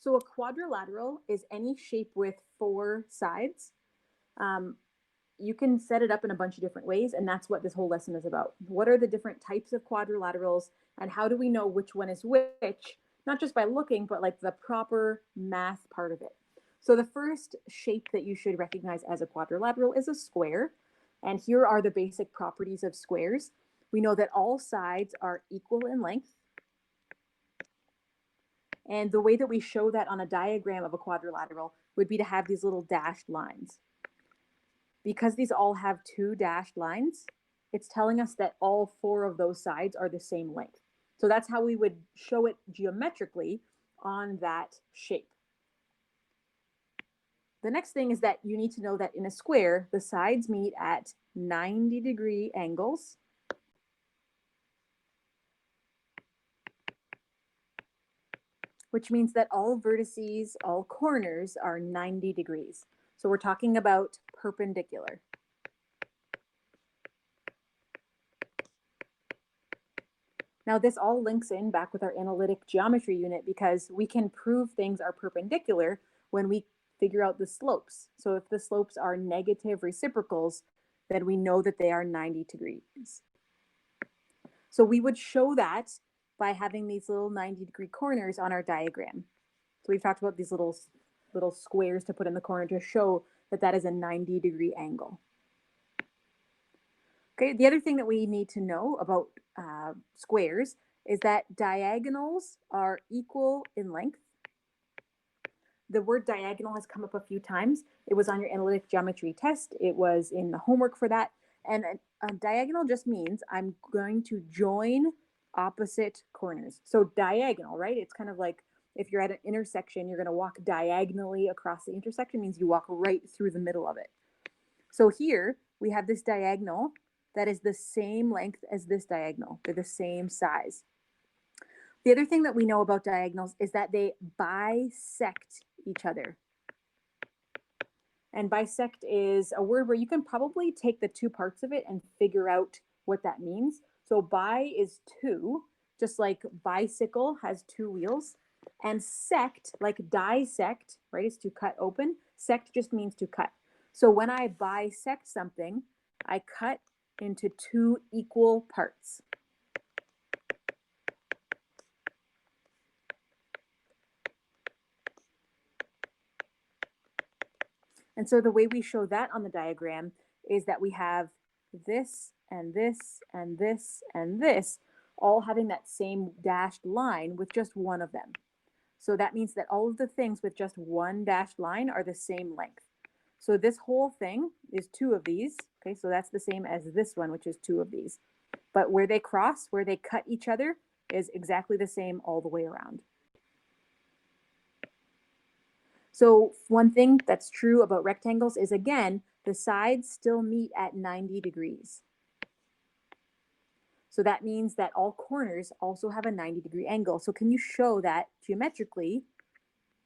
So a quadrilateral is any shape with 4 sides. You can set it up in a bunch of different ways, and that's what this whole lesson is about. What are the different types of quadrilaterals, and how do we know which one is which? Not just by looking, but like the proper math part of it. So the first shape that you should recognize as a quadrilateral is a square. And here are the basic properties of squares. We know that all sides are equal in length. And the way that we show that on a diagram of a quadrilateral would be to have these little dashed lines. Because these all have 2 dashed lines, it's telling us that all 4 of those sides are the same length. So that's how we would show it geometrically on that shape. The next thing is that you need to know that in a square, the sides meet at 90-degree angles. Which means that all vertices, all corners are 90 degrees. So we're talking about perpendicular. Now this all links in back with our analytic geometry unit because we can prove things are perpendicular when we figure out the slopes. So if the slopes are negative reciprocals, then we know that they are 90 degrees. So we would show that by having these little 90-degree corners on our diagram. So we've talked about these little squares to put in the corner to show that that is a 90-degree angle. Okay, the other thing that we need to know about squares is that diagonals are equal in length. The word diagonal has come up a few times. It was on your analytic geometry test. It was in the homework for that. And a diagonal just means I'm going to join opposite corners. So diagonal, right? It's kind of like if you're at an intersection, you're going to walk diagonally across the intersection, means you walk right through the middle of it. So here we have this diagonal that is the same length as this diagonal. They're the same size. The other thing that we know about diagonals is that they bisect each other. And bisect is a word where you can probably take the 2 parts of it and figure out what that means. So bi is 2, just like bicycle has 2 wheels. And sect, like dissect, right, is to cut open. Sect just means to cut. So when I bisect something, I cut into 2 equal parts. And so the way we show that on the diagram is that we have this and this and this and this all having that same dashed line with just one of them. So that means that all of the things with just one dashed line are the same length. So this whole thing is 2 of these. Okay, so that's the same as this one, which is 2 of these. But where they cross, where they cut each other, is exactly the same all the way around. So one thing that's true about rectangles is, again, the sides still meet at 90 degrees. So that means that all corners also have a 90-degree angle. So can you show that geometrically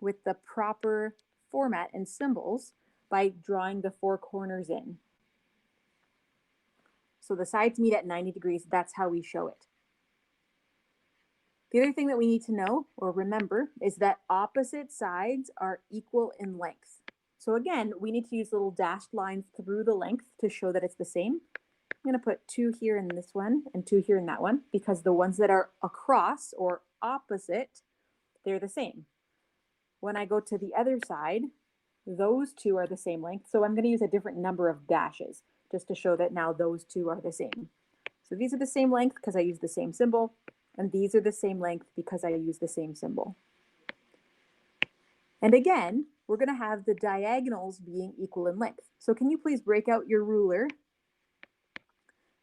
with the proper format and symbols by drawing the 4 corners in? So the sides meet at 90 degrees. That's how we show it. The other thing that we need to know or remember is that opposite sides are equal in length. So again, we need to use little dashed lines through the length to show that it's the same. I'm going to put 2 here in this one and 2 here in that one because the ones that are across or opposite, they're the same. When I go to the other side, those 2 are the same length. So I'm going to use a different number of dashes just to show that now those 2 are the same. So these are the same length because I use the same symbol. And these are the same length because I use the same symbol. And again, we're going to have the diagonals being equal in length. So can you please break out your ruler?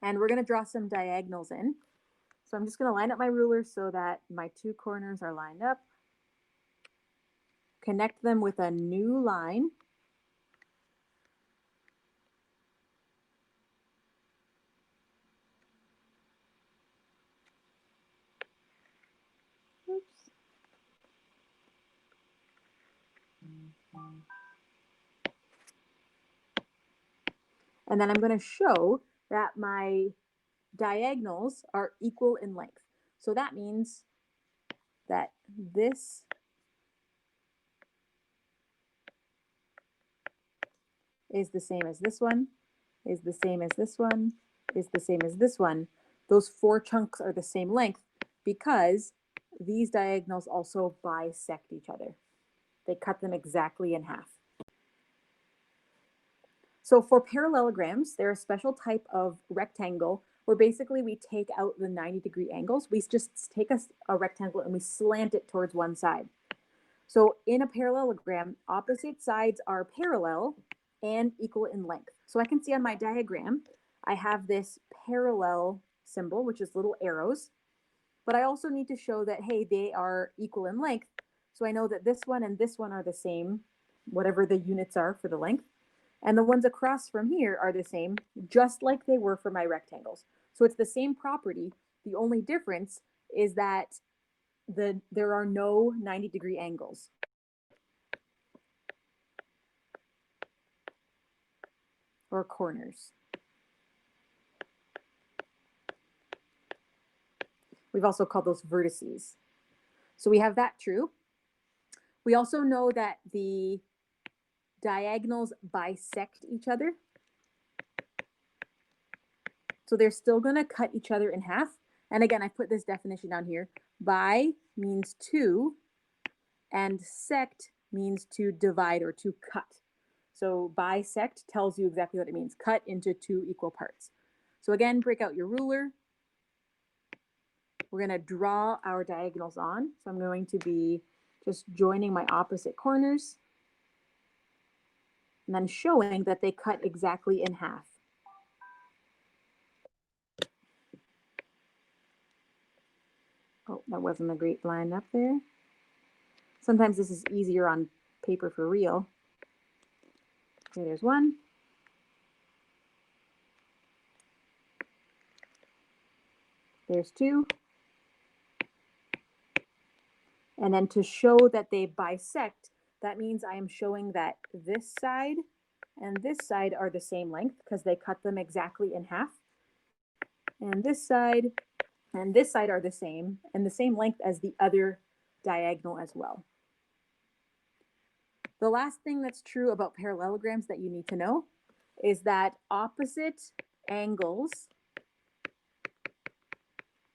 And we're going to draw some diagonals in. So I'm just going to line up my ruler so that my 2 corners are lined up. Connect them with a new line. Oops. And then I'm going to show that my diagonals are equal in length. So that means that this is the same as this one, is the same as this one, is the same as this one. Those 4 chunks are the same length because these diagonals also bisect each other. They cut them exactly in half. So for parallelograms, they're a special type of rectangle where basically we take out the 90-degree angles. We just take a rectangle and we slant it towards one side. So in a parallelogram, opposite sides are parallel and equal in length. So I can see on my diagram, I have this parallel symbol, which is little arrows, but I also need to show that, hey, they are equal in length. So I know that this one and this one are the same, whatever the units are for the length. And the ones across from here are the same, just like they were for my rectangles. So it's the same property. The only difference is that there are no 90-degree angles. Or corners. We've also called those vertices. So we have that true. We also know that the diagonals bisect each other. So they're still going to cut each other in half. And again, I put this definition down here. Bi means two, and sect means to divide or to cut. So bisect tells you exactly what it means, cut into 2 equal parts. So again, break out your ruler. We're going to draw our diagonals on. So I'm going to be just joining my opposite corners and then showing that they cut exactly in half. Oh, that wasn't a great line up there. Sometimes this is easier on paper for real. Okay, there's one. There's two. And then to show that they bisect, that means I am showing that this side and this side are the same length because they cut them exactly in half. And this side and this side are the same and the same length as the other diagonal as well. The last thing that's true about parallelograms that you need to know is that opposite angles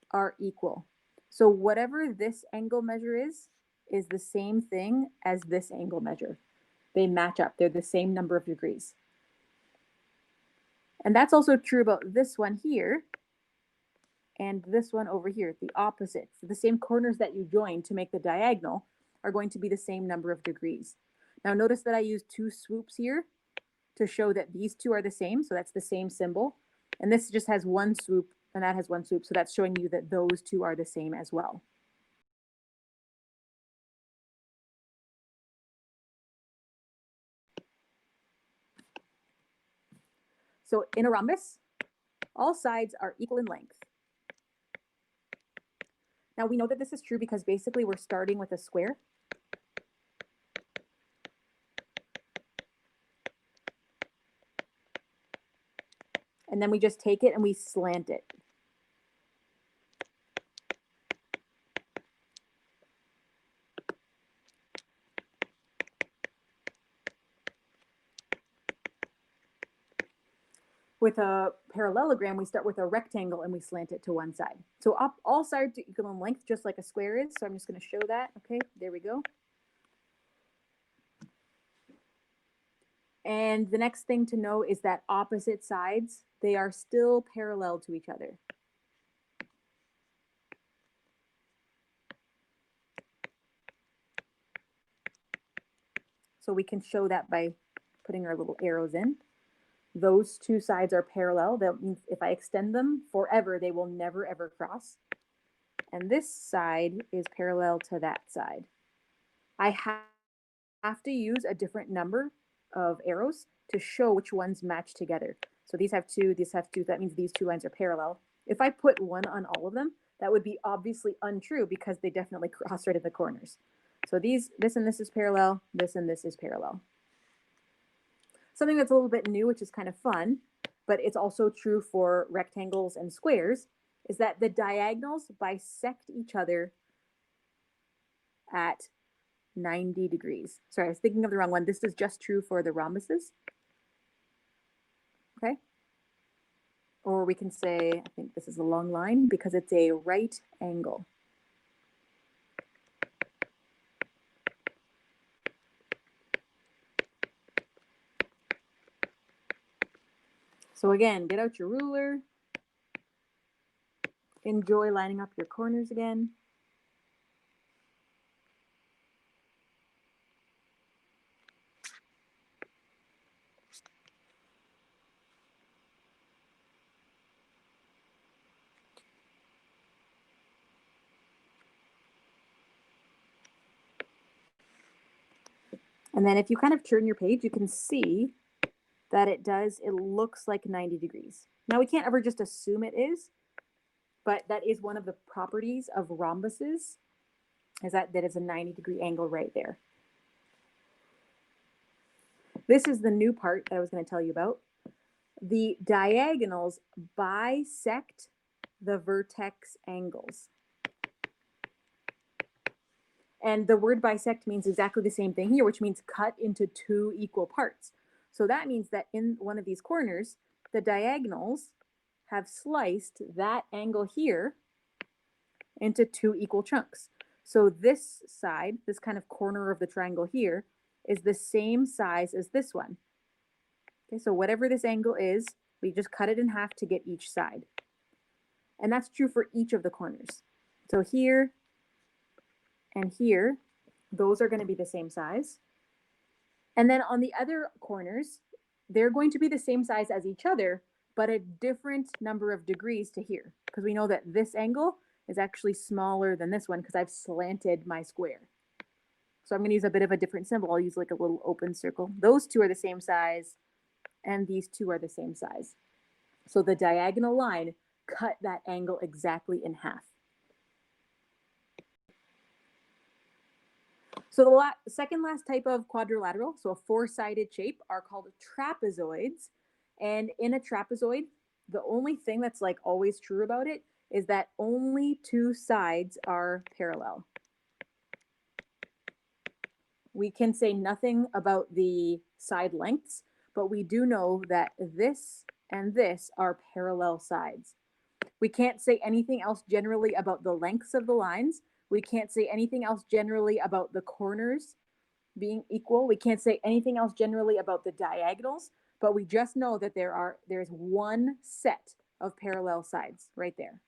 are equal. So whatever this angle measure is the same thing as this angle measure. They match up. They're the same number of degrees. And that's also true about this one here and this one over here, the opposite. So the same corners that you join to make the diagonal are going to be the same number of degrees. Now notice that I used 2 swoops here to show that these two are the same. So that's the same symbol. And this just has 1 swoop and that has 1 swoop. So that's showing you that those two are the same as well. So in a rhombus, all sides are equal in length. Now we know that this is true because basically we're starting with a square. And then we just take it and we slant it. With a parallelogram, we start with a rectangle and we slant it to one side. So all sides are equal in length, just like a square is. So I'm just going to show that. Okay, there we go. And the next thing to know is that opposite sides, they are still parallel to each other. So we can show that by putting our little arrows in. Those 2 sides are parallel. That means if I extend them forever, they will never ever cross. And this side is parallel to that side. I have to use a different number of arrows to show which ones match together. So these have 2, these have 2. That means these 2 lines are parallel. If I put 1 on all of them, that would be obviously untrue because they definitely cross right at the corners. So this and this is parallel, this and this is parallel. Something that's a little bit new, which is kind of fun, but it's also true for rectangles and squares, is that the diagonals bisect each other at 90 degrees. Sorry, I was thinking of the wrong one. This is just true for the rhombuses. okay? Or we can say, I think this is a long line because it's a right angle. So again, get out your ruler. Enjoy lining up your corners again. And then if you kind of turn your page, you can see that it looks like 90 degrees. Now we can't ever just assume it is, but that is one of the properties of rhombuses, is that is a 90-degree angle right there. This is the new part that I was going to tell you about. The diagonals bisect the vertex angles. And the word bisect means exactly the same thing here, which means cut into two equal parts. So that means that in one of these corners, the diagonals have sliced that angle here into two equal chunks. So this side, this kind of corner of the triangle here, is the same size as this one. Okay, so whatever this angle is, we just cut it in half to get each side. And that's true for each of the corners. So here and here, those are going to be the same size. And then on the other corners, they're going to be the same size as each other, but a different number of degrees to here, because we know that this angle is actually smaller than this one because I've slanted my square. So I'm going to use a bit of a different symbol. I'll use like a little open circle. Those two are the same size, and these two are the same size. So the diagonal line cut that angle exactly in half. So the second last type of quadrilateral, so a four-sided shape, are called trapezoids. And in a trapezoid, the only thing that's like always true about it is that only two sides are parallel. We can say nothing about the side lengths, but we do know that this and this are parallel sides. We can't say anything else generally about the lengths of the lines. We can't say anything else generally about the corners being equal. We can't say anything else generally about the diagonals, but we just know that there's one set of parallel sides right there.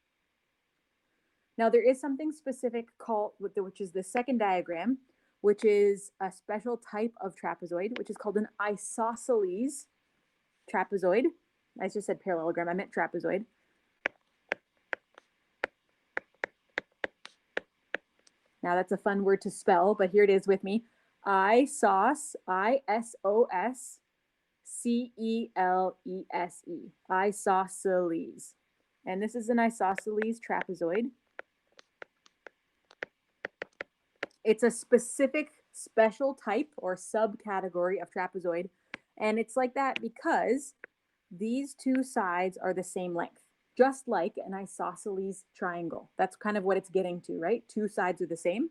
Now there is something specific called, which is the second diagram, which is a special type of trapezoid, which is called an isosceles trapezoid. I just said parallelogram, I meant trapezoid. Now that's a fun word to spell, but here it is with me. Isosceles, isosceles. And this is an isosceles trapezoid. It's a specific special type or subcategory of trapezoid. And it's like that because these two sides are the same length, just like an isosceles triangle. That's kind of what it's getting to, right? Two sides are the same.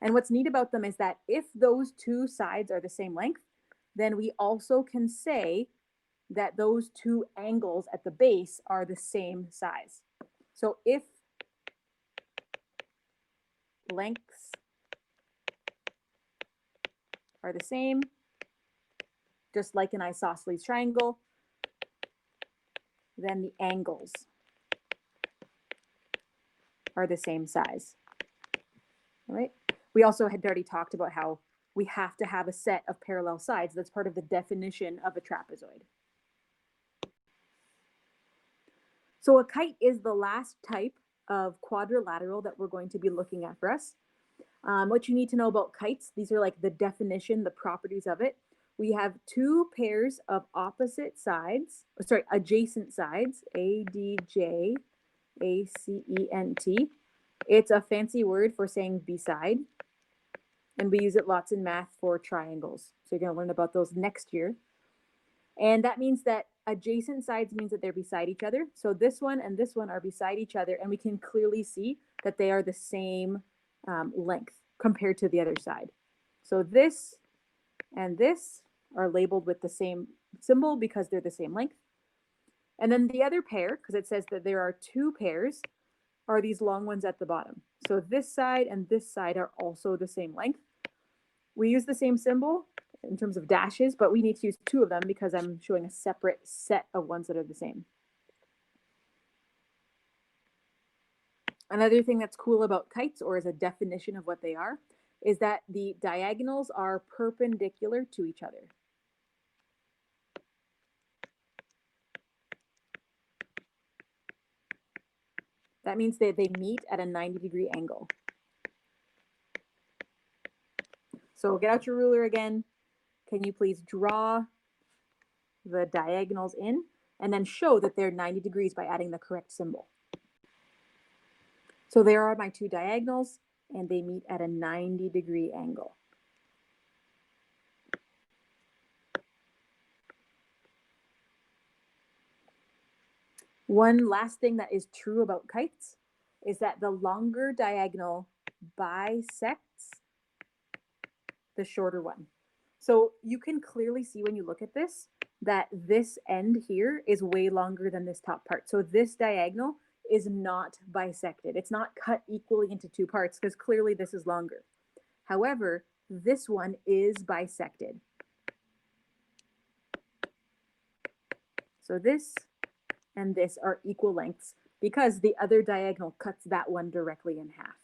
And what's neat about them is that if those two sides are the same length, then we also can say that those two angles at the base are the same size. So if lengths are the same, just like an isosceles triangle, then the angles are the same size. All right. We also had already talked about how we have to have a set of parallel sides. That's part of the definition of a trapezoid. So a kite is the last type of quadrilateral that we're going to be looking at for us. What you need to know about kites, these are like the definition, the properties of it. We have two pairs of adjacent sides, ADJ, ACENT. It's a fancy word for saying beside, and we use it lots in math for triangles. So you're going to learn about those next year. And that means that adjacent sides means that they're beside each other. So this one and this one are beside each other, and we can clearly see that they are the same length compared to the other side. So this and this are labeled with the same symbol because they're the same length. And then the other pair, because it says that there are two pairs, are these long ones at the bottom. So this side and this side are also the same length. We use the same symbol in terms of dashes, but we need to use two of them because I'm showing a separate set of ones that are the same. Another thing that's cool about kites, or as a definition of what they are, is that the diagonals are perpendicular to each other. That means that they meet at a 90-degree angle. So get out your ruler again. Can you please draw the diagonals in and then show that they're 90 degrees by adding the correct symbol? So there are my two diagonals, and they meet at a 90-degree angle. One last thing that is true about kites is that the longer diagonal bisects the shorter one. So you can clearly see when you look at this that this end here is way longer than this top part. So this diagonal is not bisected. It's not cut equally into two parts because clearly this is longer. However, this one is bisected. So this and this are equal lengths because the other diagonal cuts that one directly in half.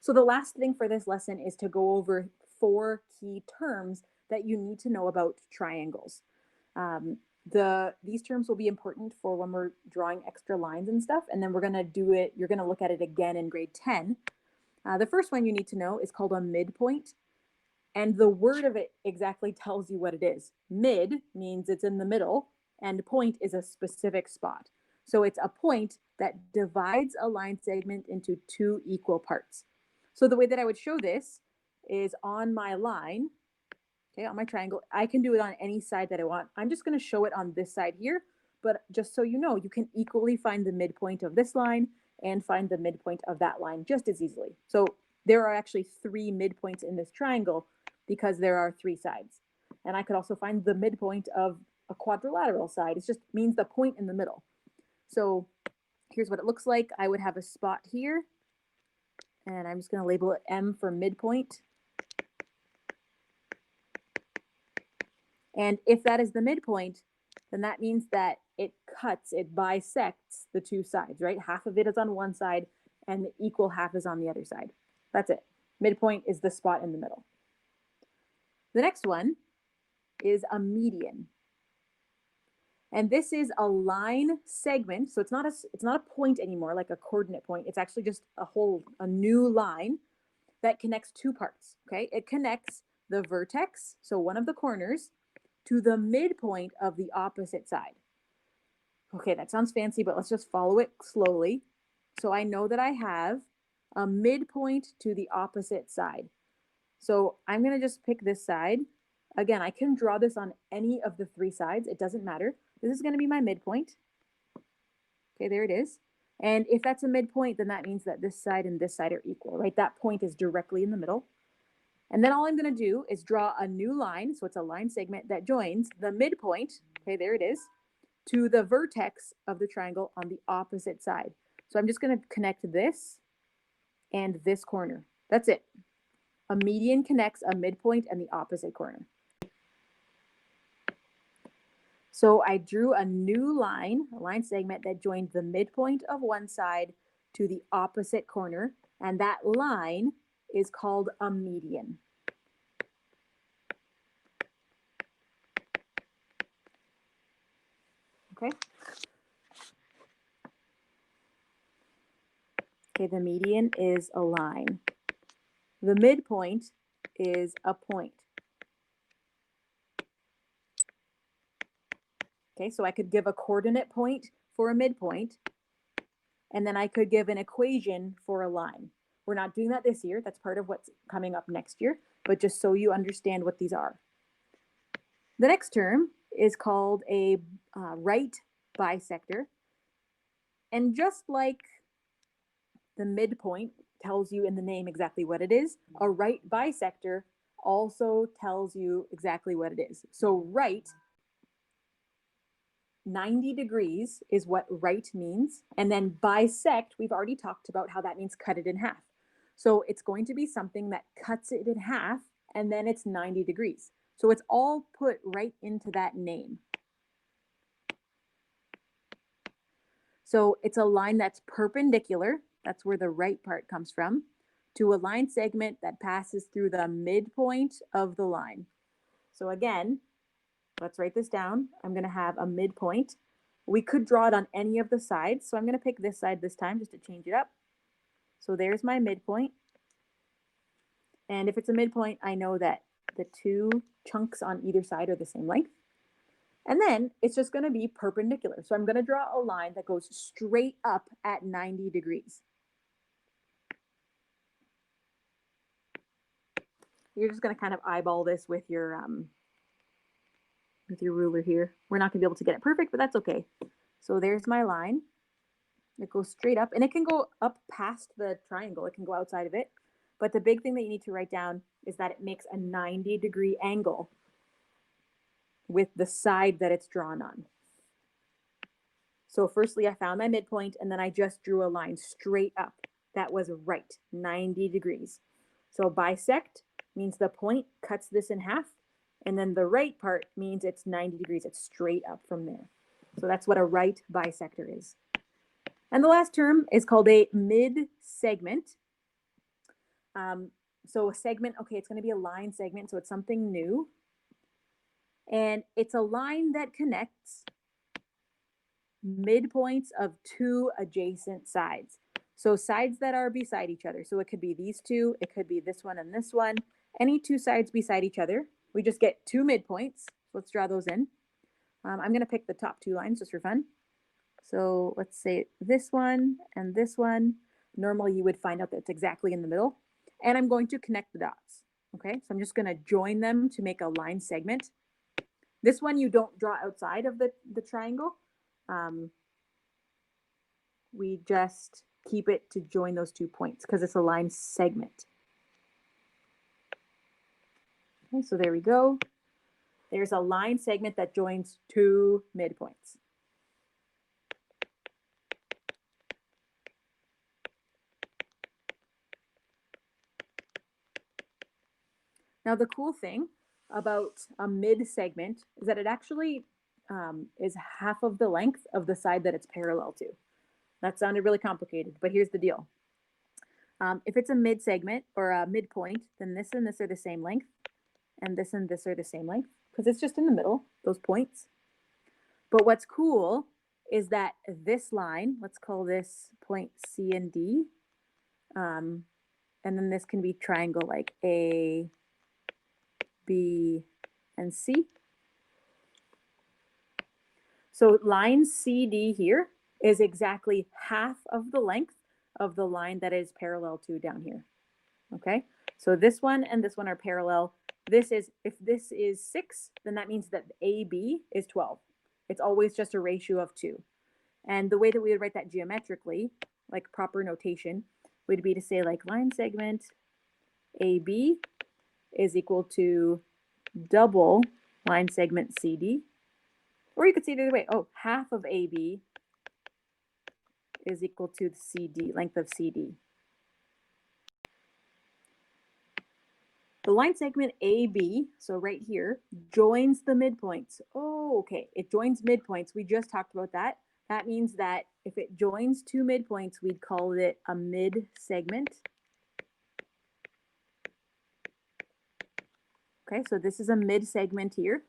So the last thing for this lesson is to go over 4 key terms that you need to know about triangles. These terms will be important for when we're drawing extra lines and stuff, and then we're going to do it, you're going to look at it again in grade 10. The first one you need to know is called a midpoint, and the word of it exactly tells you what it is. Mid means it's in the middle, and point is a specific spot. So it's a point that divides a line segment into 2 equal parts. So the way that I would show this is on my line, okay, on my triangle. I can do it on any side that I want. I'm just going to show it on this side here, but just so you know, you can equally find the midpoint of this line and find the midpoint of that line just as easily. So there are actually 3 midpoints in this triangle because there are 3 sides. And I could also find the midpoint of a quadrilateral side. It just means the point in the middle. So here's what it looks like. I would have a spot here, and I'm just going to label it M for midpoint. And if that is the midpoint, then that means that it bisects the 2 sides, right? Half of it is on one side and the equal half is on the other side. That's it. Midpoint is the spot in the middle. The next one is a median. And this is a line segment. So it's not a point anymore, like a coordinate point. It's actually just a new line that connects 2 parts, okay? It connects the vertex, so one of the corners, to the midpoint of the opposite side. Okay, that sounds fancy, but let's just follow it slowly. So I know that I have a midpoint to the opposite side. So I'm going to just pick this side. Again, I can draw this on any of the 3 sides. It doesn't matter. This is going to be my midpoint. Okay, there it is. And if that's a midpoint, then that means that this side and this side are equal, right? That point is directly in the middle. And then all I'm going to do is draw a new line. So it's a line segment that joins the midpoint. Okay, there it is, to the vertex of the triangle on the opposite side. So I'm just going to connect this and this corner. That's it. A median connects a midpoint and the opposite corner. So I drew a new line, a line segment that joined the midpoint of one side to the opposite corner, and that line is called a median. Okay. Okay, the median is a line. The midpoint is a point. Okay, so I could give a coordinate point for a midpoint, and then I could give an equation for a line. We're not doing that this year. That's part of what's coming up next year, but just so you understand what these are. The next term is called a right bisector. And just like the midpoint tells you in the name exactly what it is, a right bisector also tells you exactly what it is. So right, 90 degrees is what right means. And then bisect, we've already talked about how that means cut it in half. So it's going to be something that cuts it in half, and then it's 90 degrees. So it's all put right into that name. So it's a line that's perpendicular, that's where the right part comes from, to a line segment that passes through the midpoint of the line. So again, let's write this down. I'm going to have a midpoint. We could draw it on any of the sides, so I'm going to pick this side this time just to change it up. So there's my midpoint. And if it's a midpoint, I know that the two chunks on either side are the same length. And then it's just going to be perpendicular. So I'm going to draw a line that goes straight up at 90 degrees. You're just going to kind of eyeball this with your ruler here. We're not going to be able to get it perfect, but that's okay. So there's my line. It goes straight up, and it can go up past the triangle. It can go outside of it. But the big thing that you need to write down is that it makes a 90-degree angle with the side that it's drawn on. So firstly, I found my midpoint, and then I just drew a line straight up. That was right, 90 degrees. So bisect means the point cuts this in half, and then the right part means it's 90 degrees. It's straight up from there. So that's what a right bisector is. And the last term is called a mid-segment. So a segment, okay, it's going to be a line segment, so it's something new. And it's a line that connects midpoints of two adjacent sides. So sides that are beside each other. So it could be these two, it could be this one and this one. Any two sides beside each other. We just get two midpoints. Let's draw those in. I'm going to pick the top two lines just for fun. So let's say this one and this one. Normally you would find out that it's exactly in the middle. And I'm going to connect the dots. Okay, so I'm just going to join them to make a line segment. This one you don't draw outside of the triangle. We just keep it to join those 2 points because it's a line segment. Okay, so there we go. There's a line segment that joins two midpoints. Now the cool thing about a mid-segment is that it actually is half of the length of the side that it's parallel to. That sounded really complicated, but here's the deal. If it's a mid-segment or a midpoint, then this and this are the same length, and this are the same length, because it's just in the middle, those points. But what's cool is that this line, let's call this point C and D, and then this can be triangle like A, B, and C. So line CD here is exactly half of the length of the line that is parallel to down here. Okay, so this one and this one are parallel. This is, if this is 6, then that means that AB is 12. It's always just a ratio of 2. And the way that we would write that geometrically, like proper notation, would be to say like line segment AB is equal to double line segment CD. Or you could say it the other way. Oh, half of AB is equal to the CD, length of CD. The line segment AB, so right here, joins the midpoints. Oh, okay, it joins midpoints. We just talked about that. That means that if it joins two midpoints, we'd call it a mid-segment. Okay, so this is a mid-segment here.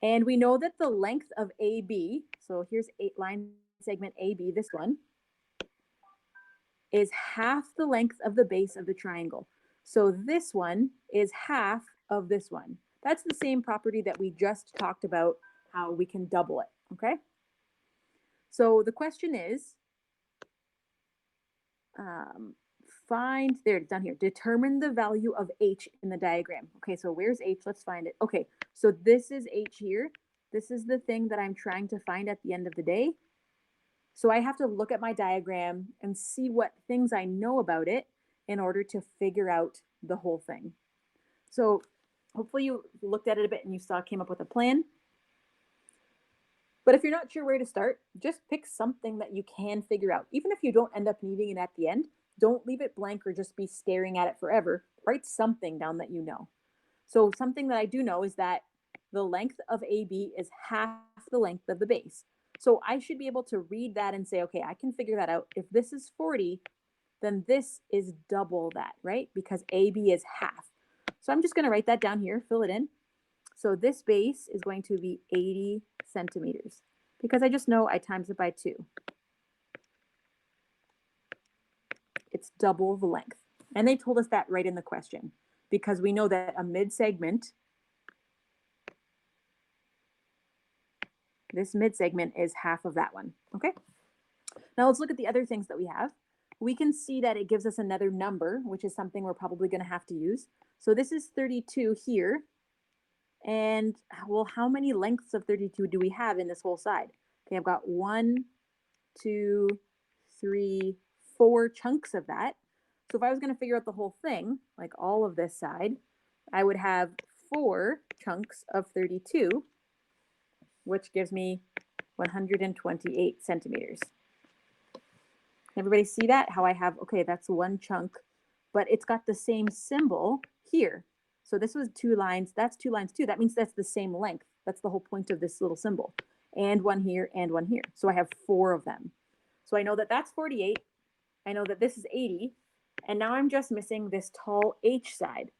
And we know that the length of AB, so here's line segment AB, this one, is half the length of the base of the triangle. So this one is half of this one. That's the same property that we just talked about, how we can double it, okay? So the question is, there, it's down here, determine the value of H in the diagram. Okay, so where's H? Let's find it. Okay, so this is H here. This is the thing that I'm trying to find at the end of the day. So I have to look at my diagram and see what things I know about it, in order to figure out the whole thing. So hopefully you looked at it a bit and you came up with a plan. But if you're not sure where to start, just pick something that you can figure out. Even if you don't end up needing it at the end, don't leave it blank or just be staring at it forever. Write something down that you know. So something that I do know is that the length of AB is half the length of the base. So I should be able to read that and say, okay, I can figure that out. If this is 40, then this is double that, right? Because AB is half. So I'm just going to write that down here, fill it in. So this base is going to be 80 centimeters because I just know I times it by 2. It's double the length. And they told us that right in the question because we know that a mid-segment, this mid-segment is half of that one, okay? Now let's look at the other things that we have. We can see that it gives us another number, which is something we're probably going to have to use. So this is 32 here. And well, how many lengths of 32 do we have in this whole side? Okay, I've got 1, 2, 3, 4 chunks of that. So if I was going to figure out the whole thing, like all of this side, I would have 4 chunks of 32, which gives me 128 centimeters. Everybody see that? How I have, okay, that's one chunk, but it's got the same symbol here. So this was 2 lines, that's 2 lines too. That means that's the same length. That's the whole point of this little symbol. And one here and one here. So I have 4 of them. So I know that that's 48. I know that this is 80. And now I'm just missing this tall H side.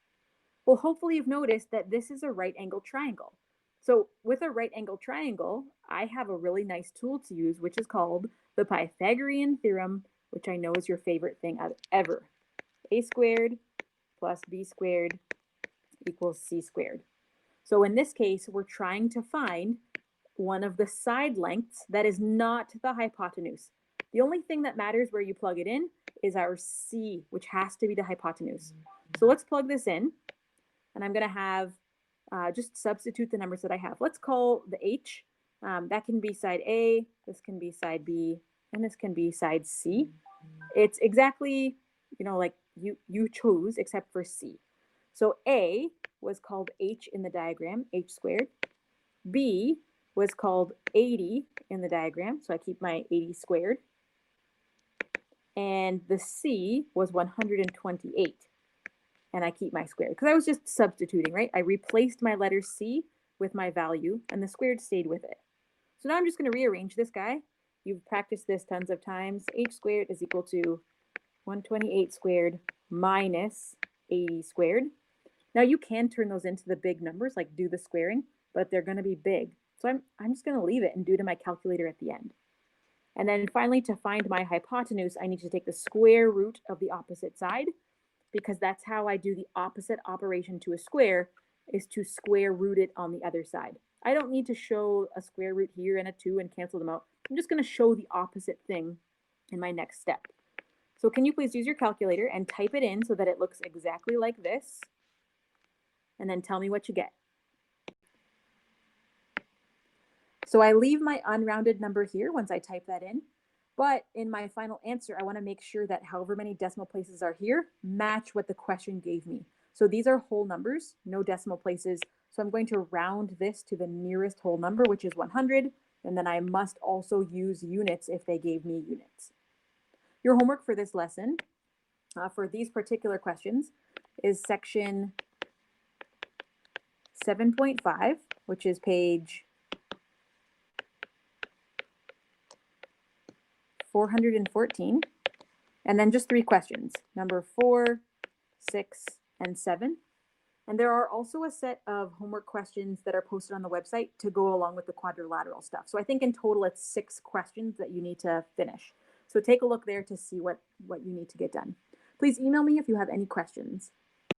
Well, hopefully you've noticed that this is a right angled triangle. So with a right angled triangle, I have a really nice tool to use, which is called the Pythagorean theorem, which I know is your favorite thing ever. A squared plus B squared equals C squared. So in this case, we're trying to find one of the side lengths that is not the hypotenuse. The only thing that matters where you plug it in is our C, which has to be the hypotenuse. So let's plug this in, and I'm going to have just substitute the numbers that I have. Let's call the H. That can be side A, this can be side B, and this can be side C. It's exactly, like you chose except for C. So A was called H in the diagram, H squared. B was called 80 in the diagram, so I keep my 80 squared. And the C was 128, and I keep my squared, because I was just substituting, right? I replaced my letter C with my value, and the squared stayed with it. So now I'm just going to rearrange this guy. You've practiced this tons of times. H squared is equal to 128 squared minus 80 squared. Now you can turn those into the big numbers, like do the squaring, but they're going to be big. So I'm just going to leave it and do it in my calculator at the end. And then finally, to find my hypotenuse, I need to take the square root of the opposite side, because that's how I do the opposite operation to a square, is to square root it on the other side. I don't need to show a square root here and a 2 and cancel them out. I'm just going to show the opposite thing in my next step. So can you please use your calculator and type it in so that it looks exactly like this? And then tell me what you get. So I leave my unrounded number here once I type that in, but in my final answer, I want to make sure that however many decimal places are here match what the question gave me. So these are whole numbers, no decimal places. So I'm going to round this to the nearest whole number, which is 100, and then I must also use units if they gave me units. Your homework for this lesson, for these particular questions, is section 7.5, which is page 414, and then just 3 questions, number 4, 6, and 7. And there are also a set of homework questions that are posted on the website to go along with the quadrilateral stuff. So I think in total it's 6 questions that you need to finish. So take a look there to see what you need to get done. Please email me if you have any questions.